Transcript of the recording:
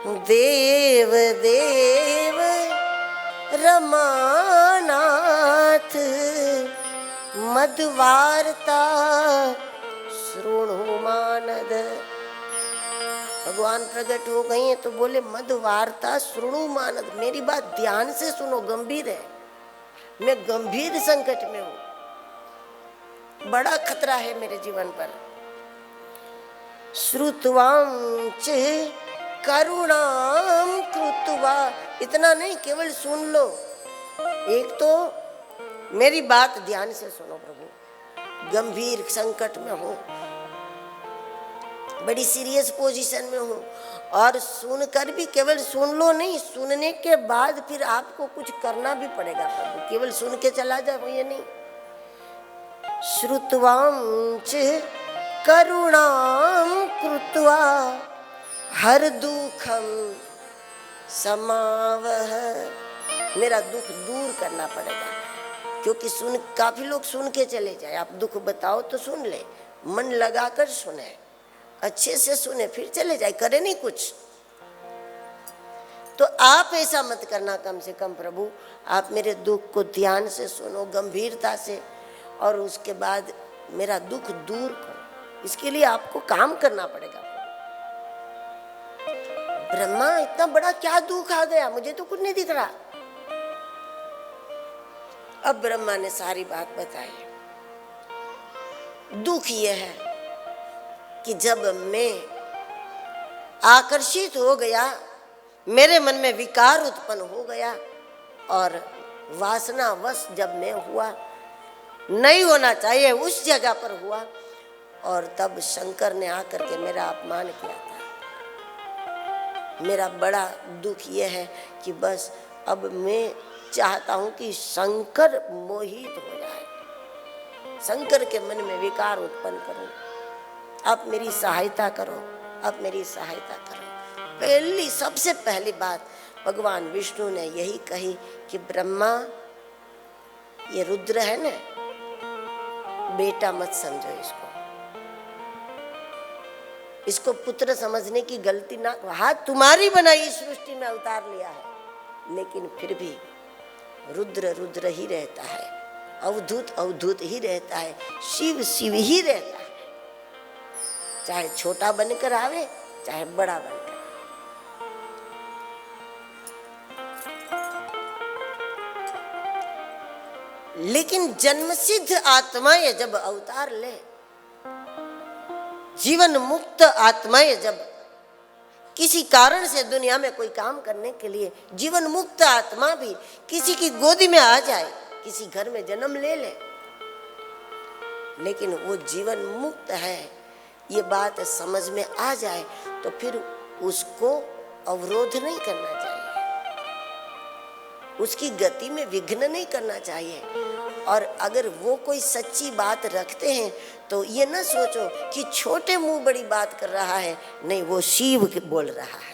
देव देव रमानाथ मधुवार्ता श्रृणु मानद। भगवान प्रकट हो गए हैं तो बोले मधुवार्ता श्रृणु मानद, मेरी बात ध्यान से सुनो, गंभीर है, मैं गंभीर संकट में हूं, बड़ा खतरा है मेरे जीवन पर। श्रुतवांच करुणाम कृत्वा, इतना नहीं केवल सुन लो, एक तो मेरी बात ध्यान से सुनो प्रभु, गंभीर संकट में हूं, बड़ी सीरियस पोजीशन में हूं, और सुनकर भी केवल सुन लो नहीं, सुनने के बाद फिर आपको कुछ करना भी पड़ेगा प्रभु, केवल सुन के चला जाओ ये नहीं। श्रुतवांच करुणाम कृत्वा हर दुखम समावह, मेरा दुख दूर करना पड़ेगा, क्योंकि काफी लोग सुन के चले जाए, आप दुख बताओ तो सुन ले, मन लगाकर सुने, अच्छे से सुने, फिर चले जाए, करे नहीं कुछ। तो आप ऐसा मत करना, कम से कम प्रभु आप मेरे दुख को ध्यान से सुनो, गंभीरता से, और उसके बाद मेरा दुख दूर करो, इसके लिए आपको काम करना पड़ेगा। ब्रह्मा इतना बड़ा क्या दुख आ गया, मुझे तो कुछ नहीं दिख रहा। अब ब्रह्मा ने सारी बात बताई। दुख यह है कि जब मैं आकर्षित हो गया, मेरे मन में विकार उत्पन्न हो गया, और वासनावश जब मैं हुआ, नहीं होना चाहिए उस जगह पर हुआ, और तब शंकर ने आकर के मेरा अपमान किया था। मेरा बड़ा दुख यह है कि बस अब मैं चाहता हूं कि शंकर मोहित हो जाए, शंकर के मन में विकार उत्पन्न करो, आप मेरी सहायता करो, आप मेरी सहायता करो। सबसे पहली बात भगवान विष्णु ने यही कही कि ब्रह्मा, ये रुद्र है ना, बेटा मत समझो इसको पुत्र समझने की गलती ना, हाथ तुम्हारी बनाई सृष्टि में अवतार लिया है, लेकिन फिर भी रुद्र रुद्र ही रहता है, अवधूत अवधूत ही रहता है, शिव शिव ही रहता है, चाहे छोटा बनकर आवे चाहे बड़ा बनकर। लेकिन जन्मसिद्ध आत्माएं जब अवतार ले, जीवन मुक्त आत्माएं जब किसी कारण से दुनिया में कोई काम करने के लिए, जीवन मुक्त आत्मा भी किसी की गोदी में आ जाए, किसी घर में जन्म ले ले, लेकिन वो जीवन मुक्त है, ये बात समझ में आ जाए तो फिर उसको अवरोध नहीं करना चाहिए, उसकी गति में विघ्न नहीं करना चाहिए। और अगर वो कोई सच्ची बात रखते हैं तो ये न सोचो कि छोटे मुंह बड़ी बात कर रहा है, नहीं, वो शिव बोल रहा है।